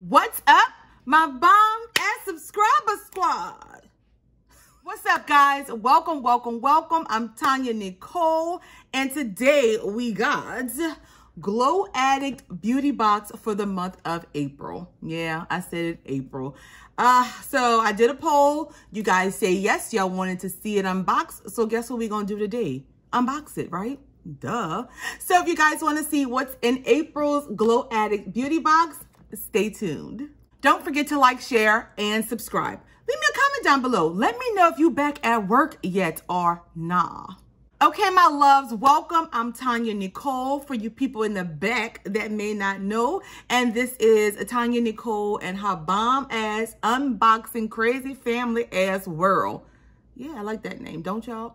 What's up, my bomb and subscriber squad? What's up, guys? Welcome. I'm Tanya Nicole, and today we got Glow Addict Beauty Box for the month of April. Yeah, I said it, April. So I did a poll. You guys say yes, y'all wanted to see it unboxed. So guess what we're gonna do today? Unbox it, right? Duh. So if you guys want to see what's in April's Glow Addict Beauty Box, stay tuned. Don't forget to like, share, and subscribe. Leave me a comment down below. Let me know if you back at work yet or nah. Okay, my loves, welcome. I'm Tanya Nicole, for you people in the back that may not know. And this is Tanya Nicole and her bomb-ass, unboxing, crazy family-ass world. Yeah, I like that name, don't y'all?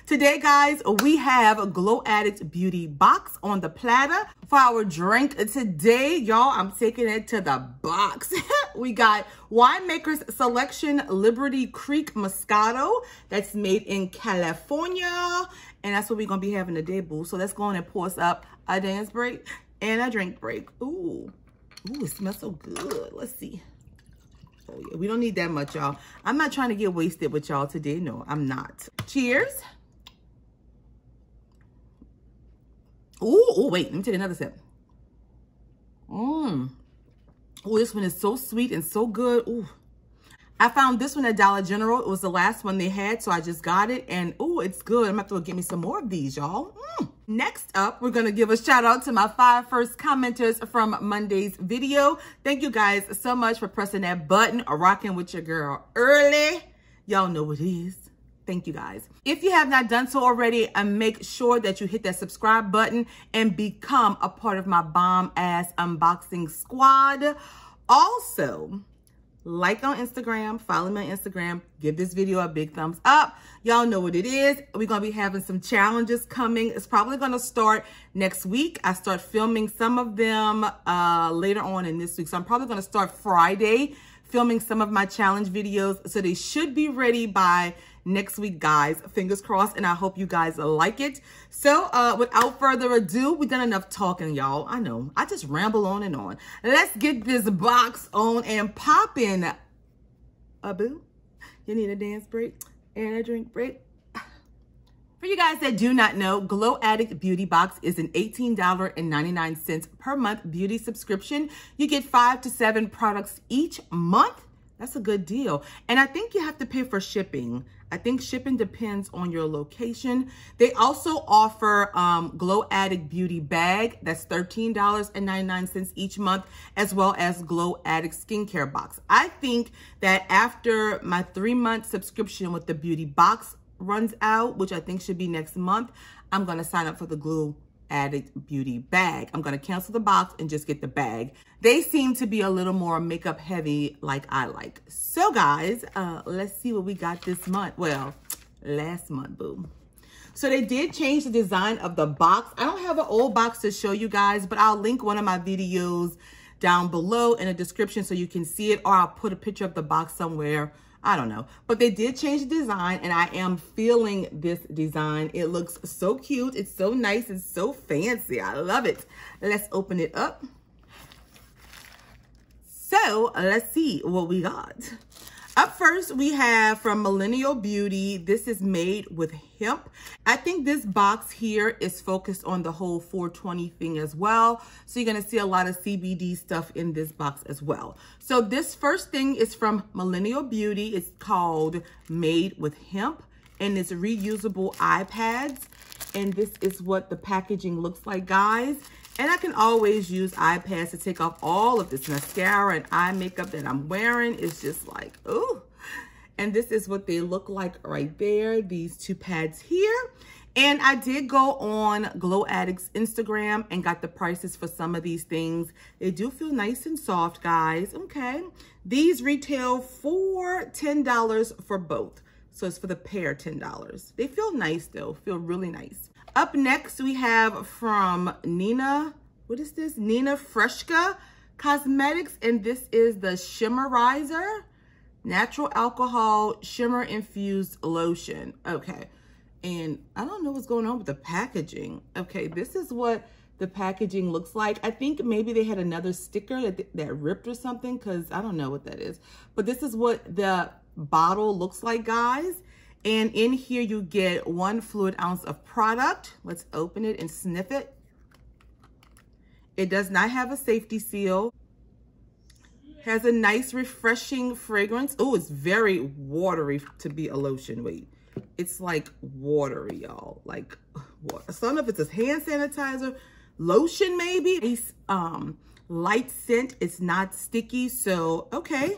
Today, guys, we have a Glow Addict Beauty Box on the platter. For our drink today, y'all, I'm taking it to the box. We got Winemaker's Selection Liberty Creek Moscato. That's made in California. And that's what we're going to be having today, boo. So let's go on and pour us up a dance break and a drink break. Ooh, it smells so good. Let's see. Oh, yeah, we don't need that much, y'all. I'm not trying to get wasted with y'all today. No, I'm not. Cheers. Ooh, wait. Let me take another sip. Oh, this one is so sweet and so good. Ooh. I found this one at Dollar General. It was the last one they had, so I just got it. And, ooh, it's good. I'm going to have to go get me some more of these, y'all. Next up, we're going to give a shout out to my 5 first commenters from Monday's video. Thank you guys so much for pressing that button or rocking with your girl early. Y'all know what it is. Thank you guys. If you have not done so already, make sure that you hit that subscribe button and become a part of my bomb-ass unboxing squad. Also, like on Instagram, follow me on Instagram, give this video a big thumbs up. Y'all know what it is. We're going to be having some challenges coming. It's probably going to start next week. I start filming some of them later on in this week. So I'm probably going to start Friday filming some of my challenge videos. So they should be ready by next week, guys. Fingers crossed, and I hope you guys like it. So without further ado, we've done enough talking, y'all. I know, I just ramble on and on. Let's get this box on and popping. Boo, you need a dance break and a drink break. For you guys that do not know, Glow Addict Beauty Box is an $18.99 per month beauty subscription. You get 5 to 7 products each month. That's a good deal. And I think you have to pay for shipping. I think shipping depends on your location. They also offer Glow Addict Beauty Bag. That's $13.99 each month, as well as Glow Addict Skincare Box. I think that after my 3-month subscription with the beauty box runs out, which I think should be next month, I'm going to sign up for the Glow Addict Beauty Bag. I'm going to cancel the box and just get the bag. They seem to be a little more makeup heavy like I like. So guys, let's see what we got this month. Well, last month, boo. So they did change the design of the box. I don't have an old box to show you guys, but I'll link one of my videos down below in the description so you can see it, or I'll put a picture of the box somewhere. I don't know, but they did change the design, and I am feeling this design. It looks so cute. It's so nice. It's so fancy. I love it. Let's open it up. So let's see what we got. Up first, we have from Millennial Beauty. This is made with hemp. I think this box here is focused on the whole 420 thing as well. So you're going to see a lot of CBD stuff in this box as well. So this first thing is from Millennial Beauty. It's called Made with Hemp, and it's reusable eye pads. And this is what the packaging looks like, guys. And I can always use eye pads to take off all of this mascara and eye makeup that I'm wearing. It's just like, ooh. And this is what they look like right there, these 2 pads here. And I did go on Glow Addict's Instagram and got the prices for some of these things. They do feel nice and soft, guys. Okay. These retail for $10 for both. So it's for the pair, $10. They feel nice though, feel really nice. Up next, we have from Nina, what is this? Nina Freshka Cosmetics, and this is the Shimmerizer Natural Alcohol Shimmer Infused Lotion. Okay, and I don't know what's going on with the packaging. Okay, this is what the packaging looks like. I think maybe they had another sticker that ripped or something, because I don't know what that is. But this is what the bottle looks like, guys. And in here you get 1 fluid ounce of product. Let's open it and sniff it. It does not have a safety seal. Has a nice refreshing fragrance. Oh, it's very watery to be a lotion. Wait, it's like watery, y'all. Like, water. So I don't know if it's a hand sanitizer, lotion maybe. It's light scent. It's not sticky. So, okay.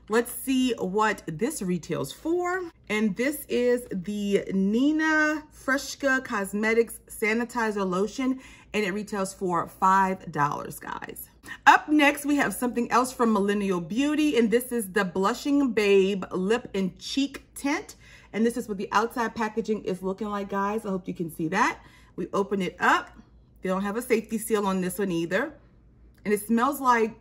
Let's see what this retails for. And this is the Nina Freshka Cosmetics Sanitizer Lotion, and it retails for $5, guys. Up next, we have something else from Millennial Beauty, and this is the Blushing Babe Lip and Cheek Tint. And this is what the outside packaging is looking like, guys. I hope you can see that. We open it up. They don't have a safety seal on this one either. And it smells like,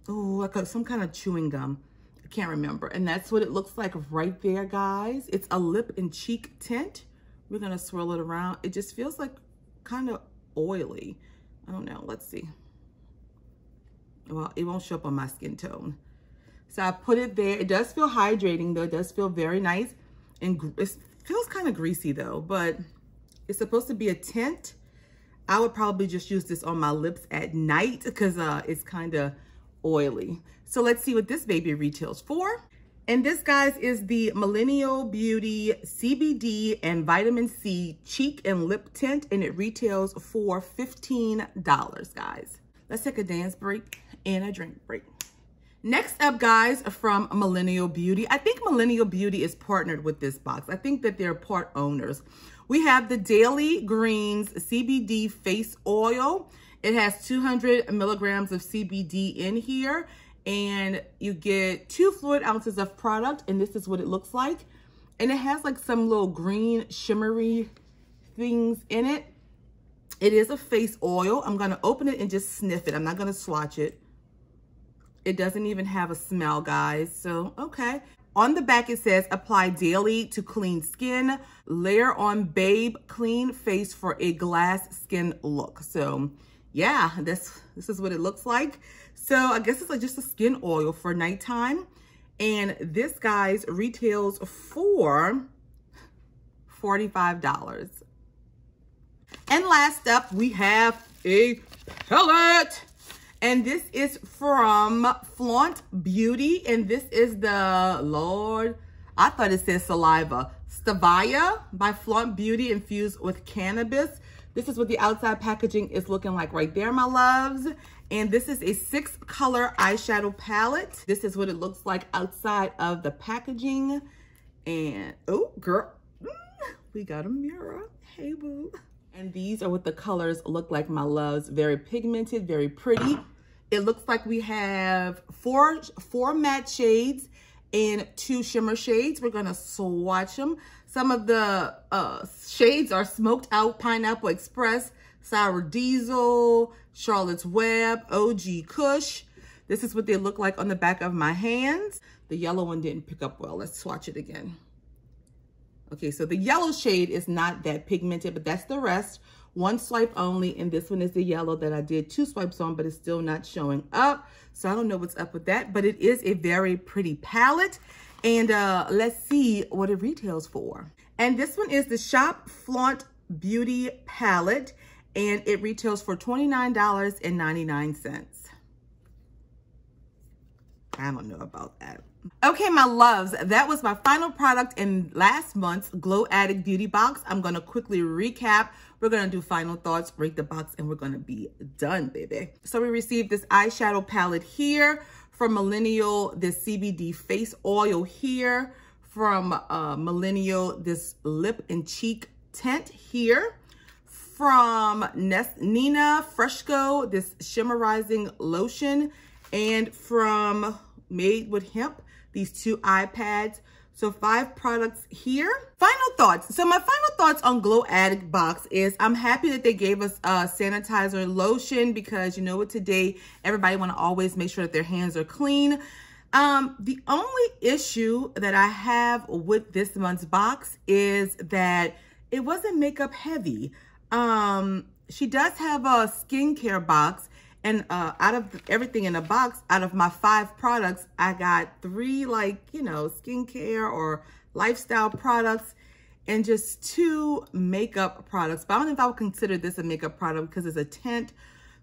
oh, like some kind of chewing gum. I can't remember. And that's what it looks like right there, guys. It's a lip and cheek tint. We're going to swirl it around. It just feels like kind of oily. I don't know. Let's see. Well, it won't show up on my skin tone. So I put it there. It does feel hydrating, though. It does feel very nice. And it feels kind of greasy, though. But it's supposed to be a tint. I would probably just use this on my lips at night because it's kind of oily. So let's see what this baby retails for. And this, guys, is the Millennial Beauty CBD and Vitamin C Cheek and Lip Tint. And it retails for $15, guys. Let's take a dance break and a drink break. Next up, guys, from Millennial Beauty. I think Millennial Beauty is partnered with this box. I think that they're part owners. We have the Daily Greens CBD Face Oil. It has 200 milligrams of CBD in here. And you get 2 fluid ounces of product. And this is what it looks like. And it has like some little green shimmery things in it. It is a face oil. I'm going to open it and just sniff it. I'm not going to swatch it. It doesn't even have a smell, guys. So, okay. On the back, it says, apply daily to clean skin. Layer on Babe Clean Face for a glass skin look. So, yeah, this is what it looks like. So, I guess it's like just a skin oil for nighttime. And this, guys, retails for $45. And last up, we have a pellet. And this is from Flaunt Beauty. And this is the, Lord, I thought it said saliva. Stevia by Flaunt Beauty infused with cannabis. This is what the outside packaging is looking like right there, my loves. And this is a 6-color eyeshadow palette. This is what it looks like outside of the packaging. And, oh, girl, we got a mirror. Hey, boo. And these are what the colors look like, my loves. Very pigmented, very pretty. It looks like we have four matte shades and 2 shimmer shades. We're going to swatch them. Some of the shades are Smoked Out Pineapple Express, Sour Diesel, Charlotte's Web, OG Kush. This is what they look like on the back of my hands. The yellow one didn't pick up well. Let's swatch it again. Okay, so the yellow shade is not that pigmented, but that's the rest. 1 swipe only, and this one is the yellow that I did 2 swipes on, but it's still not showing up. So I don't know what's up with that, but it is a very pretty palette. And let's see what it retails for. And this one is the Shop Flaunt Beauty palette, and it retails for $29.99. I don't know about that. Okay, my loves, that was my final product in last month's Glow Addict Beauty Box. I'm going to quickly recap. We're going to do final thoughts, rate the box, and we're going to be done, baby. So we received this eyeshadow palette here from Millennial, this CBD face oil here from Millennial, this lip and cheek tint here from Nina Freshco, this shimmerizing lotion, and from Made with Hemp, these 2 eye pads. So 5 products here. Final thoughts. So my final thoughts on Glow Addict box is I'm happy that they gave us a sanitizer lotion because you know what, today everybody want to always make sure that their hands are clean. The only issue that I have with this month's box is that it wasn't makeup heavy. she does have a skincare box. And out of everything in the box, out of my 5 products, I got 3 like, you know, skincare or lifestyle products and just 2 makeup products. But I don't know if I would consider this a makeup product because it's a tint.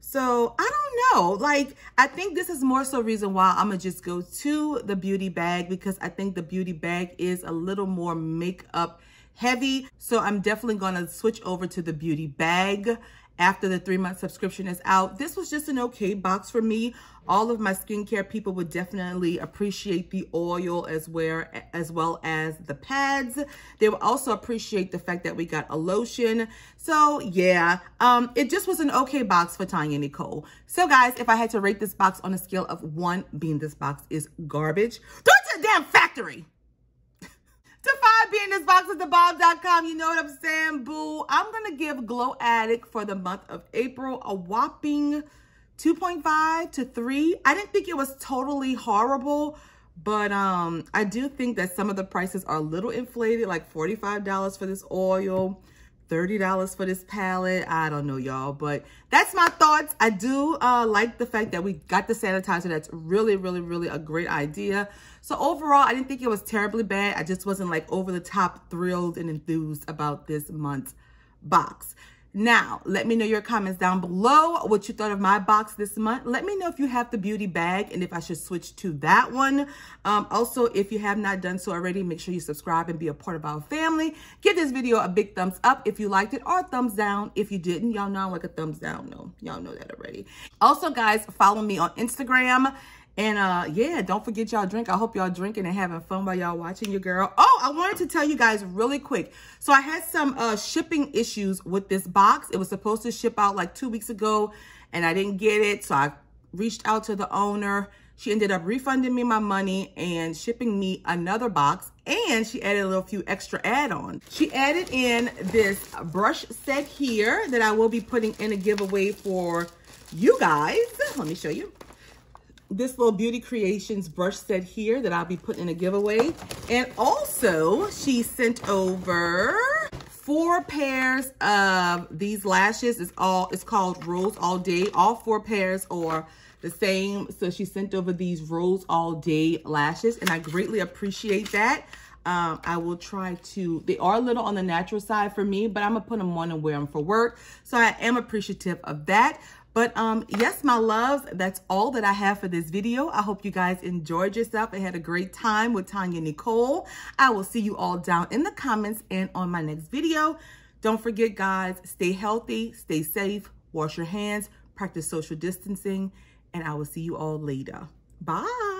So I don't know. Like, I think this is more so reason why I'm going to just go to the beauty bag, because I think the beauty bag is a little more makeup heavy. So I'm definitely going to switch over to the beauty bag after the 3-month subscription is out. This was just an okay box for me. All of my skincare people would definitely appreciate the oil as well as the pads. They will also appreciate the fact that we got a lotion. So yeah, it just was an okay box for Tanya Nicole. So guys, if I had to rate this box on a scale of 1 being this box is garbage, throw it to the damn factory. To 5 being this box is thebob.com. You know what I'm saying, boo? I'm going to give Glow Addict for the month of April a whopping 2.5 to 3. I didn't think it was totally horrible, but I do think that some of the prices are a little inflated, like $45 for this oil, $30 for this palette. I don't know, y'all, but that's my thoughts. I do like the fact that we got the sanitizer. That's really, really, really a great idea. So overall, I didn't think it was terribly bad. I just wasn't like over the top thrilled and enthused about this month's box. Now, let me know your comments down below what you thought of my box this month. Let me know if you have the beauty bag and if I should switch to that one. Also, if you have not done so already, make sure you subscribe and be a part of our family. Give this video a big thumbs up if you liked it, or a thumbs down if you didn't. Y'all know I like a thumbs down. No, y'all know that already. Also, guys, follow me on Instagram. And yeah, don't forget y'all drink. I hope y'all drinking and having fun while y'all watching your girl. Oh, I wanted to tell you guys really quick. So I had some shipping issues with this box. It was supposed to ship out like 2 weeks ago and I didn't get it. So I reached out to the owner. She ended up refunding me my money and shipping me another box. And she added a little few extra add-ons. She added in this brush set here that I will be putting in a giveaway for you guys. Let me show you. This little Beauty Creations brush set here that I'll be putting in a giveaway. And also, she sent over 4 pairs of these lashes. It's called Rose All Day. All 4 pairs are the same. So she sent over these Rose All Day lashes, and I greatly appreciate that. I will try to, they are a little on the natural side for me, but I'm gonna put them on and wear them for work. So I am appreciative of that. But yes, my loves, that's all that I have for this video. I hope you guys enjoyed yourself and had a great time with Tanya Nicole. I will see you all down in the comments and on my next video. Don't forget, guys, stay healthy, stay safe, wash your hands, practice social distancing, and I will see you all later. Bye.